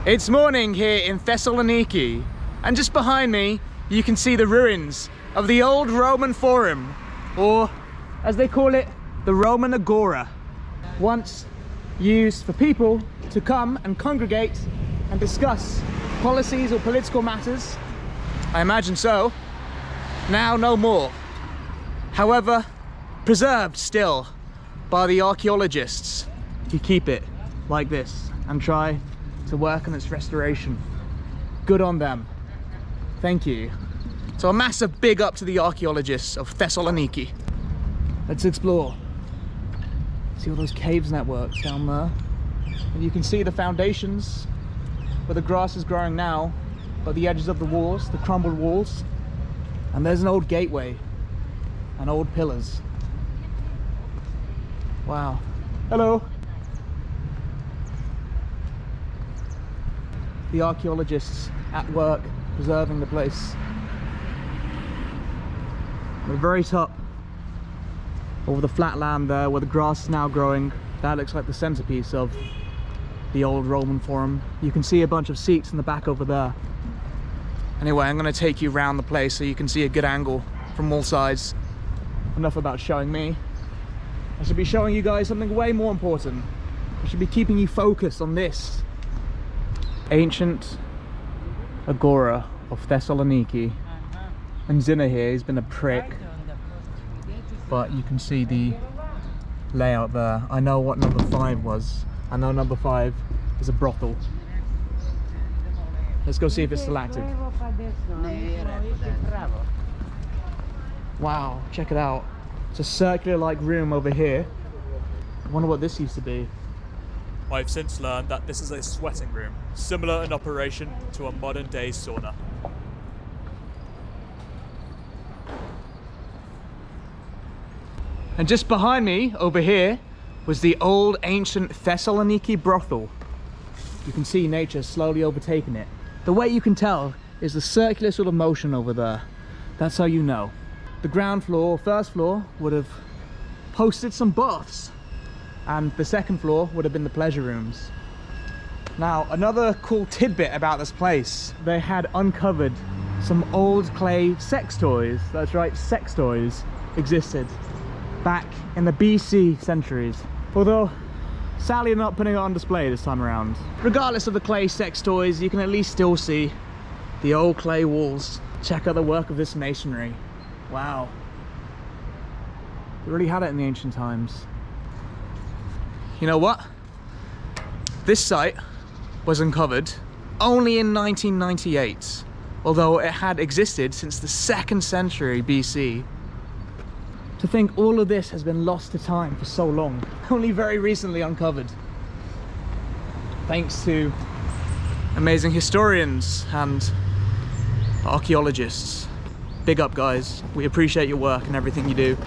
It's morning here in Thessaloniki, and just behind me you can see the ruins of the old Roman Forum, or as they call it, the Roman Agora, once used for people to come and congregate and discuss policies or political matters. I imagine so. Now no more. However, preserved still by the archaeologists who keep it like this and try to work on its restoration. Good on them. Thank you. So a massive big up to the archaeologists of Thessaloniki. Let's explore. See all those caves networks down there. And you can see the foundations where the grass is growing now, but the edges of the walls, the crumbled walls. And there's an old gateway and old pillars. Wow. Hello. The archaeologists at work preserving the place. At the very top, over the flat land there where the grass is now growing, that looks like the centerpiece of the old Roman Forum. You can see a bunch of seats in the back over there. Anyway, I'm going to take you around the place so you can see a good angle from all sides. Enough about showing me. I should be showing you guys something way more important. I should be keeping you focused on this. Ancient Agora of Thessaloniki. And Zina here, he's been a prick. But you can see the layout there. I know what number 5 was. I know number 5 is a brothel. Let's go see if it's still active. Wow, check it out. It's a circular-like room over here. I wonder what this used to be. I've since learned that this is a sweating room, similar in operation to a modern-day sauna. And just behind me, over here, was the old ancient Thessaloniki brothel. You can see nature slowly overtaking it. The way you can tell is the circular sort of motion over there. That's how you know. The ground floor, first floor, would have hosted some baths, and the second floor would have been the pleasure rooms. Now, another cool tidbit about this place, they had uncovered some old clay sex toys. That's right, sex toys existed back in the BC centuries. Although, sadly, not putting it on display this time around. Regardless of the clay sex toys, you can at least still see the old clay walls. Check out the work of this masonry. Wow. They really had it in the ancient times. You know what? This site was uncovered only in 1998, although it had existed since the 2nd century BC. To think all of this has been lost to time for so long, only very recently uncovered. Thanks to amazing historians and archaeologists. Big up, guys. We appreciate your work and everything you do.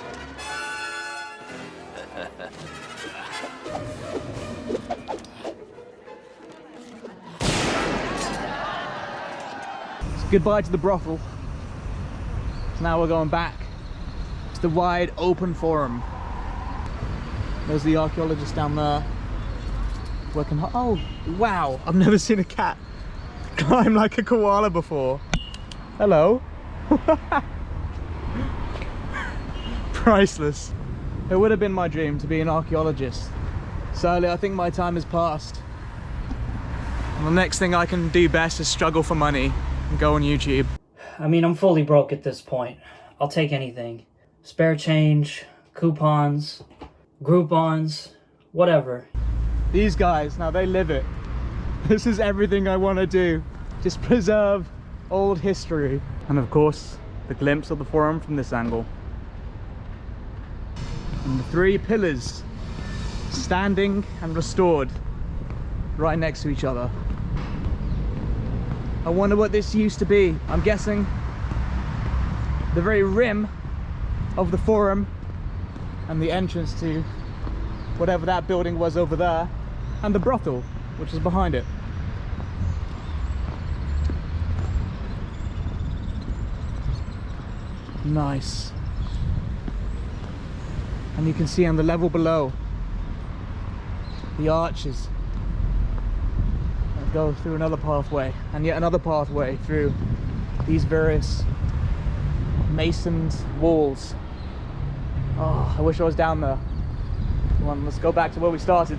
So goodbye to the brothel. So now we're going back to the wide open forum. There's the archaeologist down there working hard. Oh, wow. I've never seen a cat climb like a koala before. Hello. Priceless. It would have been my dream to be an archaeologist. Sadly, I think my time has passed. And the next thing I can do best is struggle for money and go on YouTube. I mean, I'm fully broke at this point. I'll take anything. Spare change, coupons, Groupons, whatever. These guys, now they live it. This is everything I want to do. Just preserve old history. And of course, the glimpse of the forum from this angle. And the 3 pillars standing and restored right next to each other. I wonder what this used to be. I'm guessing the very rim of the forum and the entrance to whatever that building was over there, and the brothel, which is behind it. Nice. And you can see on the level below the arches, go through another pathway and yet another pathway through these various masoned walls. Oh, I wish I was down there. Come on, let's go back to where we started.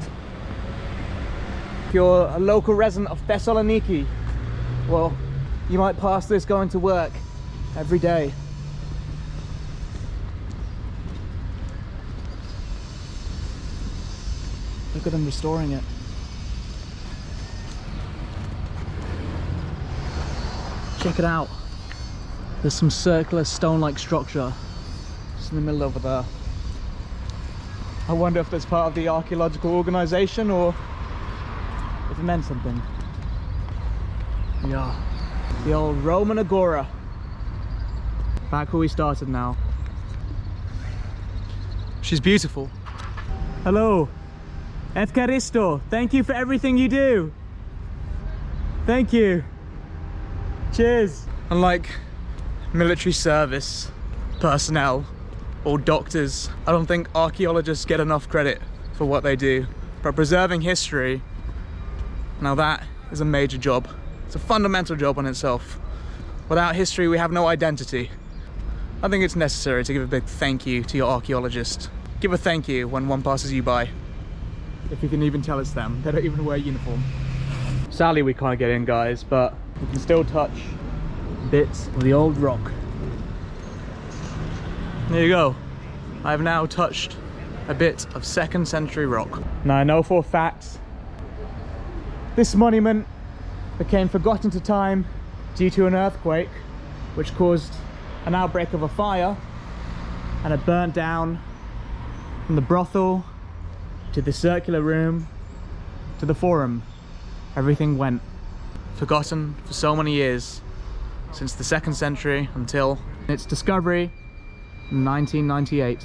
If you're a local resident of Thessaloniki, well, you might pass this going to work every day. Look at them restoring it. Check it out. There's some circular stone-like structure just in the middle over there. I wonder if that's part of the archaeological organization or if it meant something. Yeah, the old Roman Agora. Back where we started now. She's beautiful. Hello. Evkaristo, thank you for everything you do. Thank you. Cheers. Unlike military service personnel or doctors, I don't think archaeologists get enough credit for what they do. But preserving history, now that is a major job. It's a fundamental job on itself. Without history, we have no identity. I think it's necessary to give a big thank you to your archaeologist. Give a thank you when one passes you by. If you can even tell it's them. They don't even wear a uniform. Sadly, we can't get in, guys, but we can still touch bits of the old rock. There you go. I've now touched a bit of 2nd century rock. Now I know for a fact this monument became forgotten to time due to an earthquake which caused an outbreak of a fire, and it burnt down from the brothel to the circular room to the forum. Everything went. Forgotten for so many years, since the 2nd century until its discovery in 1998.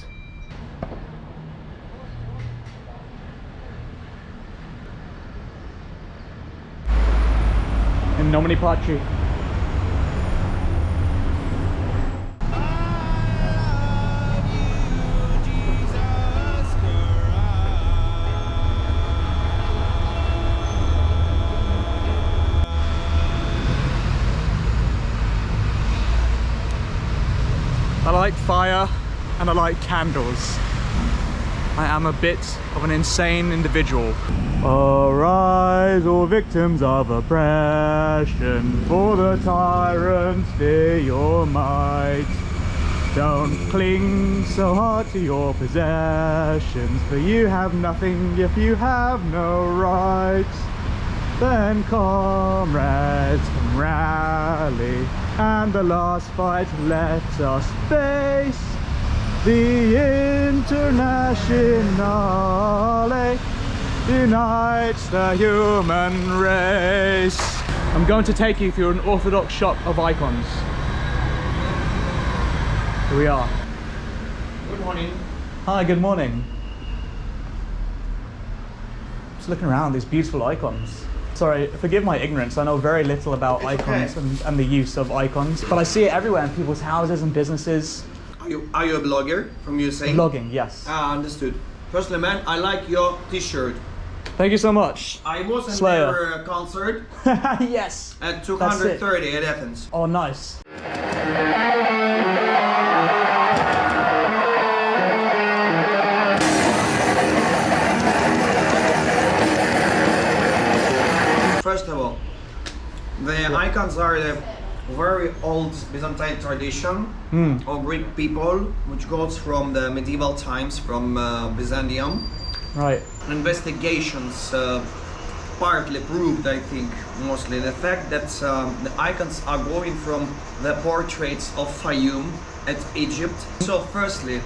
In nomine Patri. I like fire and I like candles. I am a bit of an insane individual. Arise, all victims of oppression, for the tyrants fear your might. Don't cling so hard to your possessions, for you have nothing if you have no rights. Then comrades can rally, and the last fight let us face the Internationale unites the human race. I'm going to take you through an Orthodox shop of icons. Here we are. Good morning. Hi, good morning. Just looking around these beautiful icons. Sorry, forgive my ignorance. I know very little about icons and the use of icons, but I see it everywhere in people's houses and businesses. Are you a blogger from USA? Vlogging, yes. Ah, understood. Firstly, man, I like your t-shirt. Thank you so much. I was in Slayer. their concert Yes. at 230 at Athens. Oh, nice. First of all, the icons are the very old Byzantine tradition of Greek people, which goes from the medieval times, from Byzantium. Right. Investigations partly proved, I think, mostly the fact that the icons are going from the portraits of Fayum at Egypt. So firstly,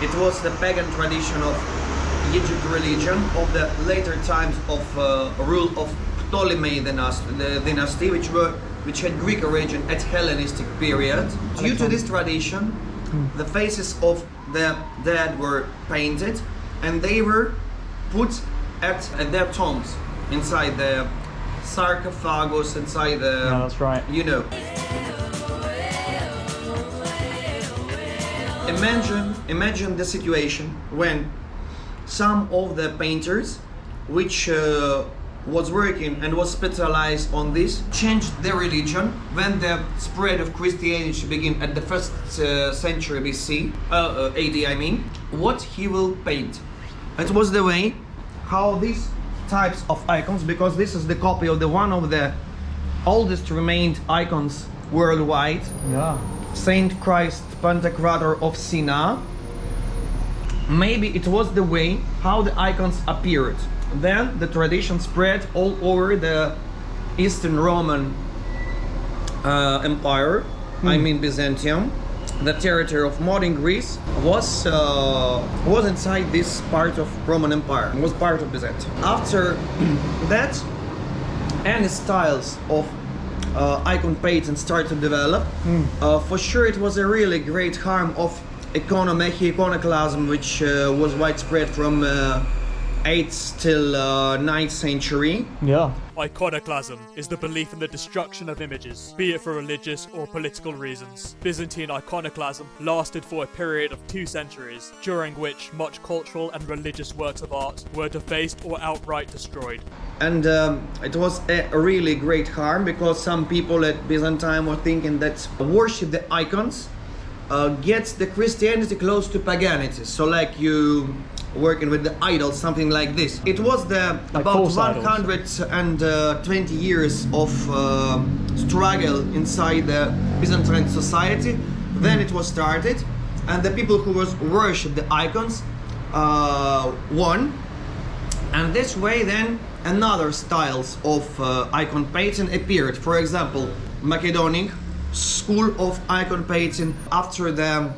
it was the pagan tradition of Egypt religion of the later times of rule of Ptolemy dynasty, which had Greek origin at Hellenistic period. Due to this tradition, the faces of the dead were painted, and they were put at their tombs, inside the sarcophagus, inside the... Yeah, that's right. You know. Imagine the situation when some of the painters, which was working and was specialized on this, changed their religion when the spread of Christianity began at the 1st century BC, AD I mean, what he will paint. It was the way how these types of icons, because this is the copy of the one of the oldest remained icons worldwide, Yeah. Saint Christ Pantocrator of Siena. Maybe it was the way how the icons appeared. Then the tradition spread all over the Eastern Roman Empire, I mean Byzantium. The territory of modern Greece was inside this part of Roman Empire, was part of Byzantium. After that, any styles of icon painting started to develop. For sure, it was a really great harm of iconoclasm, which was widespread from 8th till 9th century. Yeah. Iconoclasm is the belief in the destruction of images, be it for religious or political reasons. Byzantine iconoclasm lasted for a period of 2 centuries, during which much cultural and religious works of art were defaced or outright destroyed. And it was a really great harm, because some people at Byzantine were thinking that worship the icons gets the Christianity close to paganity. So like you working with the idols, something like this. It was the Like about false idols. 120 years of struggle inside the Byzantine society. Then it was started, and the people who was worship the icons won. And this way then another styles of icon painting appeared. For example, Macedonic school of icon painting after the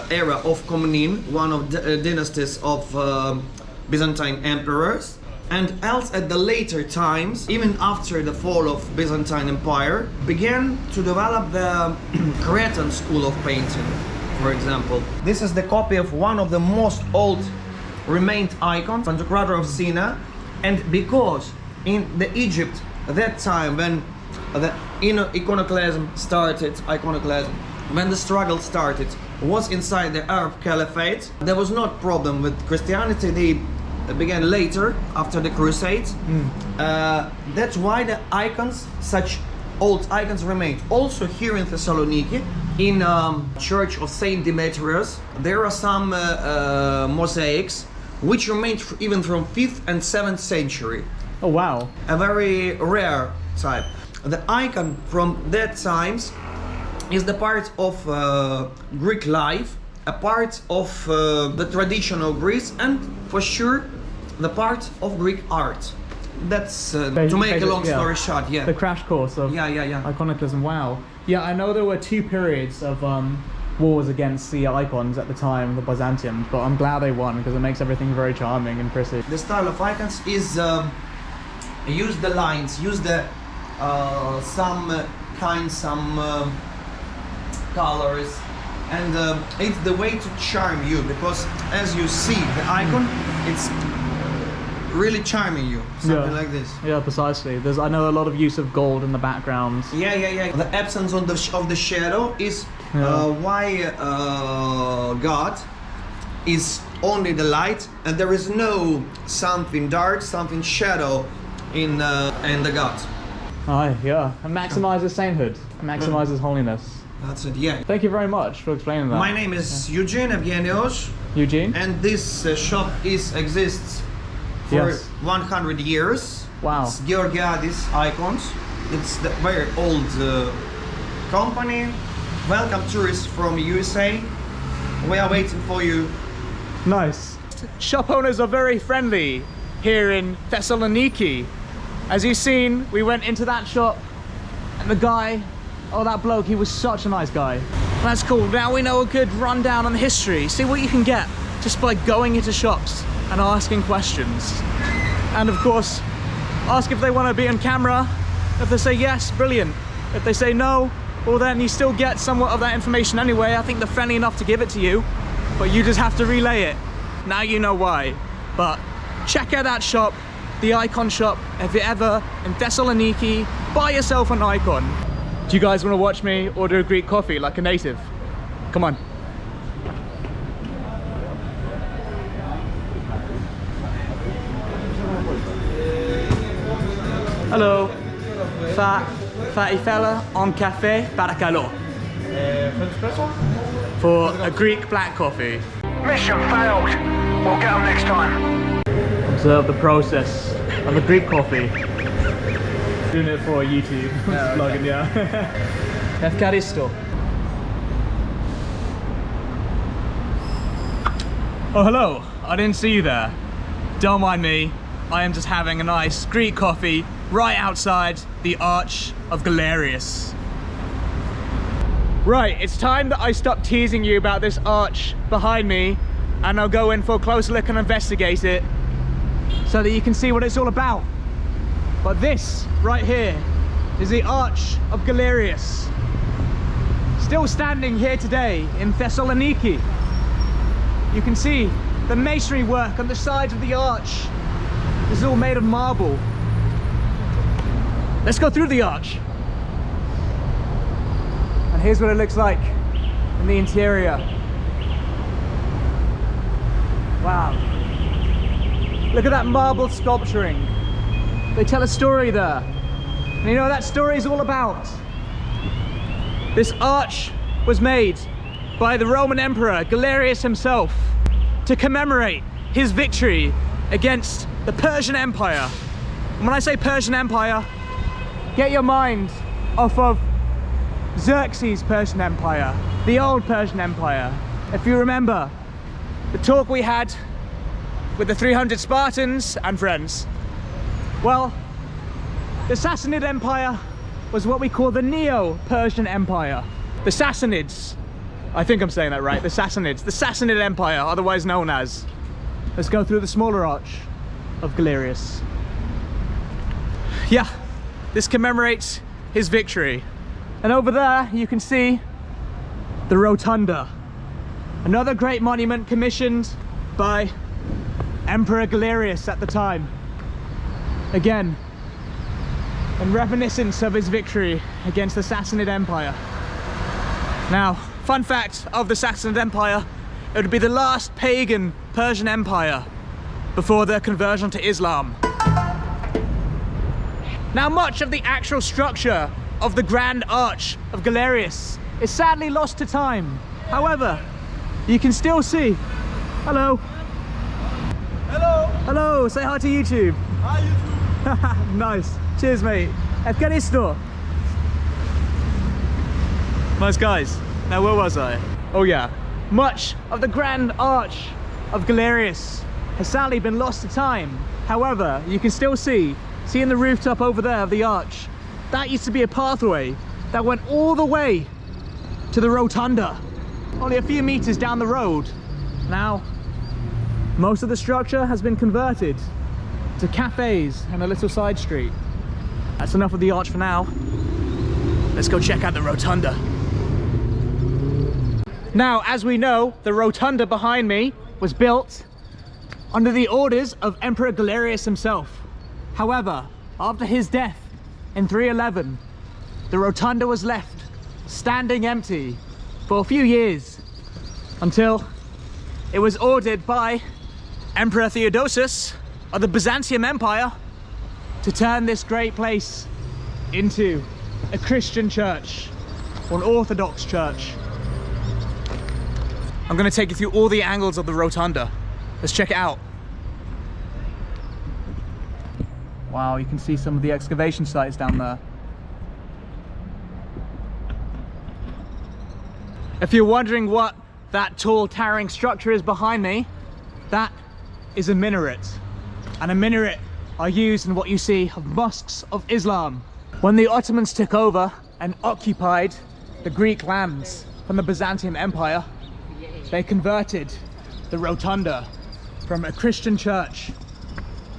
era of Comnene, one of the dynasties of Byzantine emperors. And else at the later times, even after the fall of Byzantine Empire, began to develop the Cretan school of painting, for example. This is the copy of one of the most old remained icons, Pantocrator of Siena. And because in the Egypt at that time, when the iconoclasm started, when the struggle started, was inside the Arab Caliphate, there was not problem with Christianity. They began later after the Crusades. That's why the icons, such old icons, remained. Also here in Thessaloniki, in Church of Saint Demetrius, there are some mosaics which remained even from 5th and 7th century. Oh wow. A very rare type. The icon from that times is the part of Greek life, a part of the traditional Greece, and for sure the part of Greek art. That's to make a long story short, yeah. The crash course of Yeah. iconoclasm. Wow. Yeah, I know there were 2 periods of wars against the icons at the time, the Byzantium, but I'm glad they won because it makes everything very charming and pretty. The style of icons is use the lines, use the some colors, and it's the way to charm you, because as you see the icon, it's really charming you, something like this. Yeah, precisely. I know a lot of use of gold in the background. Yeah. The absence of the shadow is why God is only the light, and there is no something dark, something shadow in the God. Aye, yeah. And maximizes sainthood, maximizes holiness. That's it, yeah. Thank you very much for explaining that. My name is Eugene Evgenios, Eugene. and this shop exists for 100 years. Wow. It's Georgiadis Icons. It's the very old company. Welcome tourists from USA. We are waiting for you. Nice. Shop owners are very friendly here in Thessaloniki. As you've seen, we went into that shop and the guy, oh that bloke, he was such a nice guy. That's cool. Now we know a good rundown on the history. See what you can get just by going into shops and asking questions. And of course, ask if they want to be on camera. If they say yes, brilliant. If they say no, well then you still get somewhat of that information anyway. I think they're friendly enough to give it to you, but you just have to relay it. Now you know why. But check out that shop, the icon shop. If you're ever in Thessaloniki, buy yourself an icon. Do you guys want to watch me order a Greek coffee like a native? Come on. Hello. Fatty fella on cafe paracalo. For a Greek black coffee. Mission failed. We'll get them next time. Observe the process of a Greek coffee. Doing it for YouTube. Just vlogging, yeah. Efkaristo. Oh, hello. I didn't see you there. Don't mind me. I am just having a nice Greek coffee right outside the Arch of Galerius. Right, it's time that I stop teasing you about this arch behind me and I'll go in for a closer look and investigate it so that you can see what it's all about. But this right here is the Arch of Galerius. Still standing here today in Thessaloniki. You can see the masonry work on the sides of the arch. This is all made of marble. Let's go through the arch. And here's what it looks like in the interior. Wow. Look at that marble sculpturing. They tell a story there. And you know what that story is all about? This arch was made by the Roman Emperor Galerius himself to commemorate his victory against the Persian Empire. And when I say Persian Empire, get your mind off of Xerxes' Persian Empire, the old Persian Empire. If you remember the talk we had with the 300 Spartans and friends, well, the Sassanid Empire was what we call the Neo-Persian Empire. The Sassanids, I think I'm saying that right, the Sassanids, the Sassanid Empire, otherwise known as. Let's go through the smaller arch of Galerius. Yeah, this commemorates his victory. And over there you can see the Rotunda, another great monument commissioned by Emperor Galerius at the time. Again, in reminiscence of his victory against the Sassanid Empire. Now, fun fact of the Sassanid Empire, it would be the last pagan Persian empire before their conversion to Islam. Now, much of the actual structure of the Grand Arch of Galerius is sadly lost to time. However, you can still see. Hello. Hello. Hello, say hi to YouTube. Hi YouTube. Nice. Cheers, mate. Efkaristo. Nice guys. Now, where was I? Oh yeah. Much of the Grand Arch of Galerius has sadly been lost to time. However, you can still see in the rooftop over there of the arch, that used to be a pathway that went all the way to the Rotunda, only a few meters down the road. Now, most of the structure has been converted to cafes and a little side street. That's enough of the arch for now. Let's go check out the Rotunda. Now, as we know, the Rotunda behind me was built under the orders of Emperor Galerius himself. However, after his death in 311, the Rotunda was left standing empty for a few years until it was ordered by Emperor Theodosius of the Byzantium Empire to turn this great place into a Christian church, or an Orthodox church. I'm going to take you through all the angles of the Rotunda. Let's check it out. Wow, you can see some of the excavation sites down there. If you're wondering what that tall towering structure is behind me, that is a minaret. And a minaret are used in what you see of mosques of Islam. When the Ottomans took over and occupied the Greek lands from the Byzantium Empire, they converted the Rotunda from a Christian church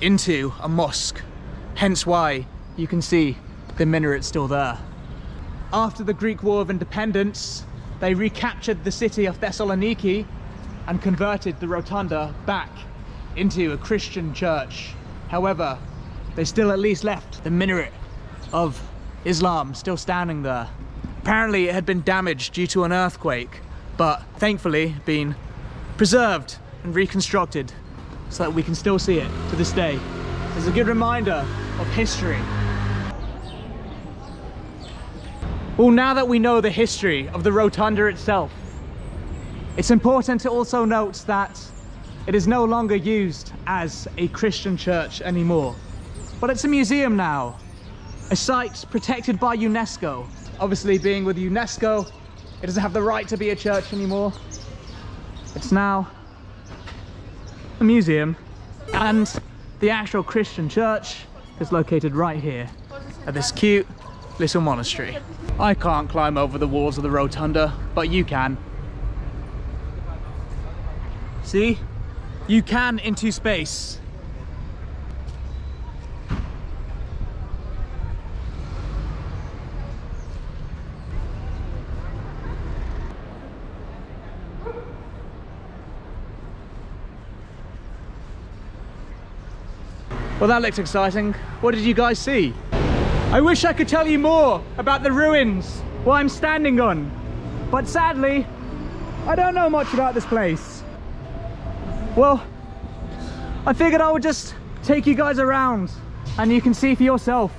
into a mosque. Hence why you can see the minaret still there. After the Greek War of Independence, they recaptured the city of Thessaloniki and converted the Rotunda back into a Christian church. However, they still at least left the minaret of Islam still standing there. Apparently it had been damaged due to an earthquake, but thankfully been preserved and reconstructed so that we can still see it to this day. It's a good reminder of history Well, now that we know the history of the Rotunda itself, it's important to also note that it is no longer used as a Christian church anymore, but it's a museum now, a site protected by UNESCO. Obviously, being with UNESCO, it doesn't have the right to be a church anymore. It's now a museum, and the actual Christian church is located right here at this cute little monastery. I can't climb over the walls of the Rotunda, but you can. See? You can into space. Well, that looks exciting. What did you guys see? I wish I could tell you more about the ruins what I'm standing on, but sadly, I don't know much about this place. Well, I figured I would just take you guys around and you can see for yourself.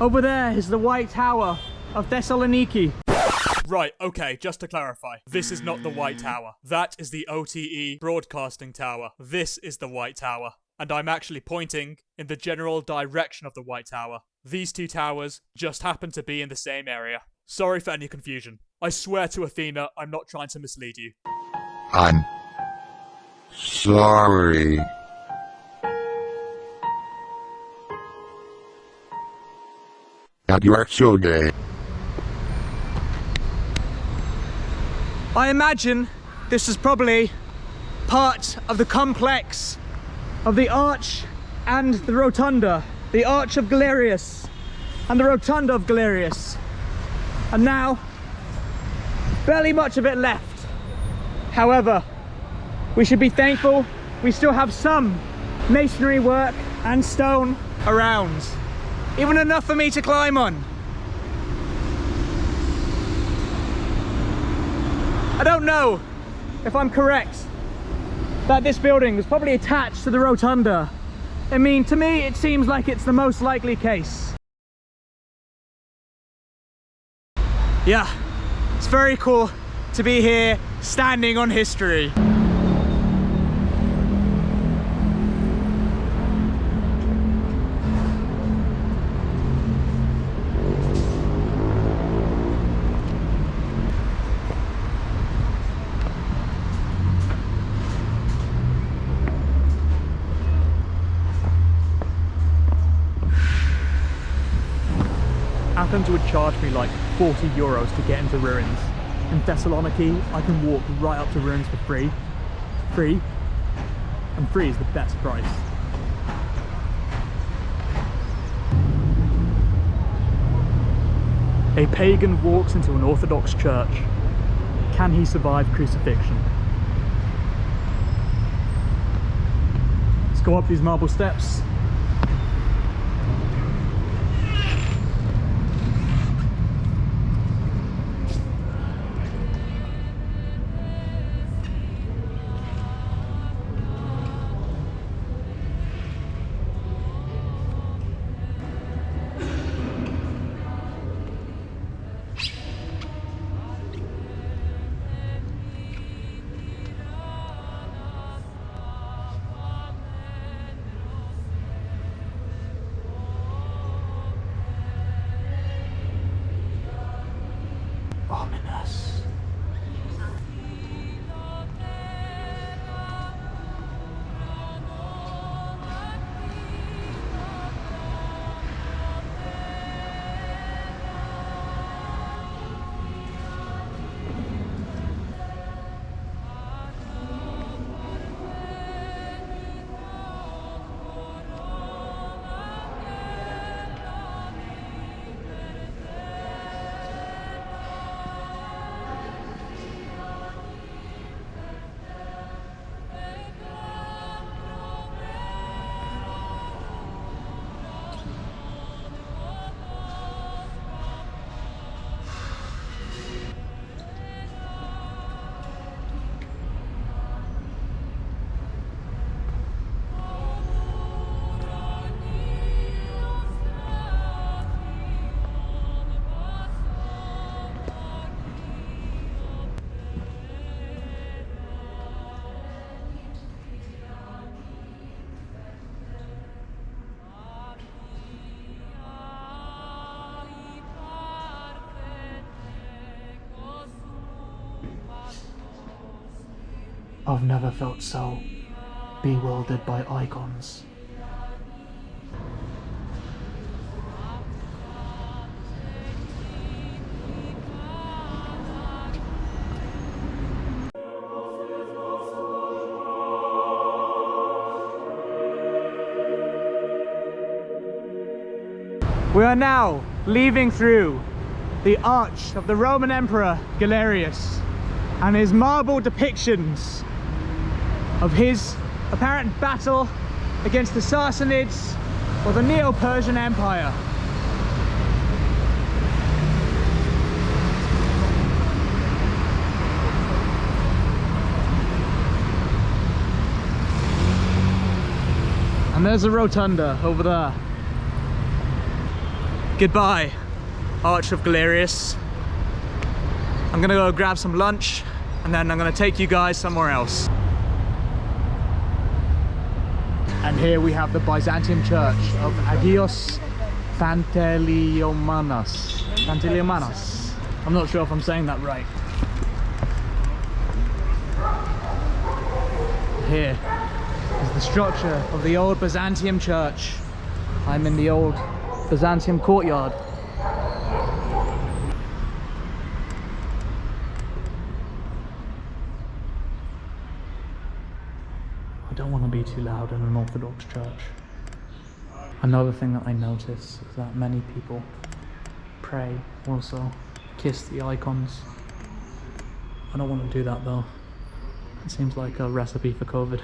Over there is the White Tower of Thessaloniki. Right, okay, just to clarify, this is not the White Tower. That is the OTE Broadcasting Tower. This is the White Tower. And I'm actually pointing in the general direction of the White Tower. These two towers just happen to be in the same area. Sorry for any confusion. I swear to Athena, I'm not trying to mislead you. I'm sorry. And you are so gay. I imagine this is probably part of the complex of the arch and the rotunda, the Arch of Galerius and the Rotunda of Galerius. And now, barely much of it left. However, we should be thankful we still have some masonry work and stone around. Even enough for me to climb on. I don't know if I'm correct that this building was probably attached to the rotunda. I mean, to me, it seems like it's the most likely case. Yeah, it's very cool to be here standing on history. Athens would charge me like 40 euros to get into ruins. In Thessaloniki, I can walk right up to ruins for free. And free is the best price. A pagan walks into an Orthodox church. Can he survive crucifixion? Let's go up these marble steps. I've never felt so bewildered by icons. We are now leaving through the arch of the Roman Emperor Galerius and his marble depictions of his apparent battle against the Sassanids or the Neo-Persian Empire. And there's a rotunda over there. Goodbye, Arch of Galerius. I'm gonna go grab some lunch and then I'm gonna take you guys somewhere else. And here we have the Byzantium church of Agios Panteleimonas. Panteleimonas. I'm not sure if I'm saying that right. Here is the structure of the old Byzantium church. I'm in the old Byzantium courtyard. I don't want to be too loud in an Orthodox church. Another thing that I notice is that many people pray, also kiss the icons. I don't want to do that though. It seems like a recipe for COVID.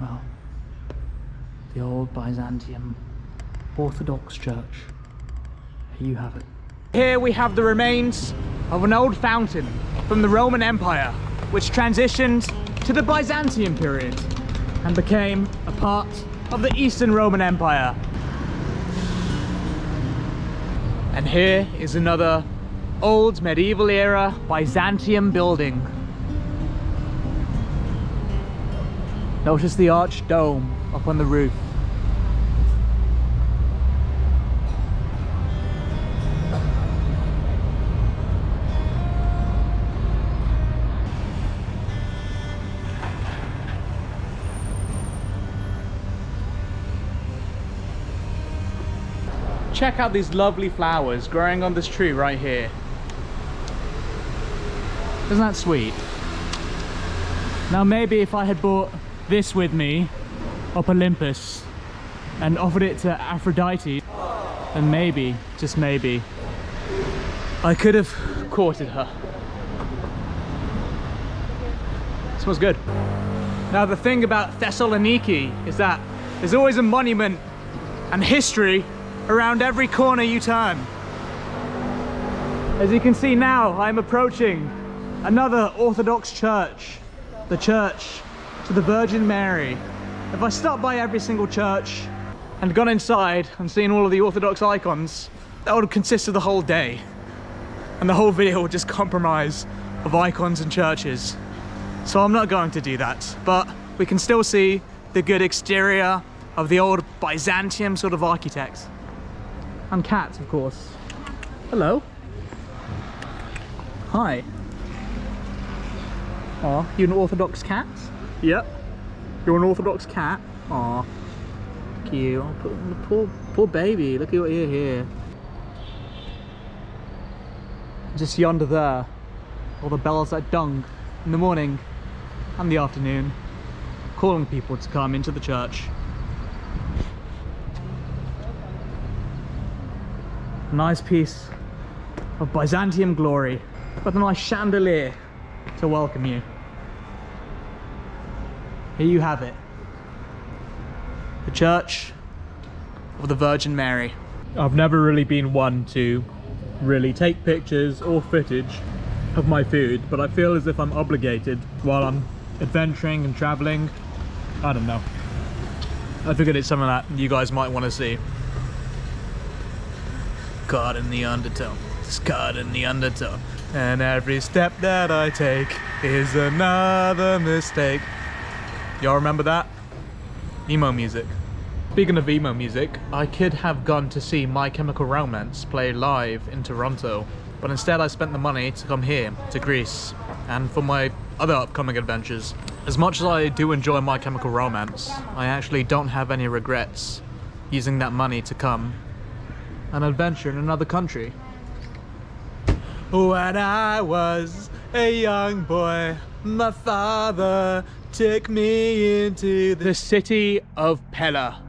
Well, the old Byzantium Orthodox Church. Here you have it. Here we have the remains of an old fountain from the Roman Empire, which transitioned to the Byzantium period and became a part of the Eastern Roman Empire. And here is another old medieval era Byzantium building. Notice the arched dome up on the roof. Check out these lovely flowers growing on this tree right here. Isn't that sweet? Now maybe if I had bought this with me up Olympus and offered it to Aphrodite, then maybe, just maybe, I could have courted her. Smells good. Now the thing about Thessaloniki is that there's always a monument and history around every corner you turn. As you can see now, I'm approaching another Orthodox church, the Church to the Virgin Mary. If I stopped by every single church and gone inside and seen all of the Orthodox icons, that would consist of the whole day. And the whole video would just compromise of icons and churches. So I'm not going to do that, but we can still see the good exterior of the old Byzantium sort of architects. And cats, of course. Hello. Hi. Aw, you an Orthodox cat? Yep. You're an Orthodox cat? Aw. Cute. Oh, poor baby. Look at your ear here. Just yonder there, all the bells that dung in the morning and the afternoon, calling people to come into the church. A nice piece of Byzantium glory with a nice chandelier to welcome you. Here you have it. The Church of the Virgin Mary. I've never really been one to really take pictures or footage of my food, but I feel as if I'm obligated while I'm adventuring and traveling. I don't know. I figured it's something that you guys might want to see. Caught in the undertow, just caught in the undertow, and every step that I take is another mistake. Y'all remember that? Emo music. Speaking of emo music, I could have gone to see My Chemical Romance play live in Toronto, but instead I spent the money to come here, to Greece, and for my other upcoming adventures. As much as I do enjoy My Chemical Romance, I actually don't have any regrets using that money to come and adventure in another country. When I was a young boy, my father took me into the city of Pella.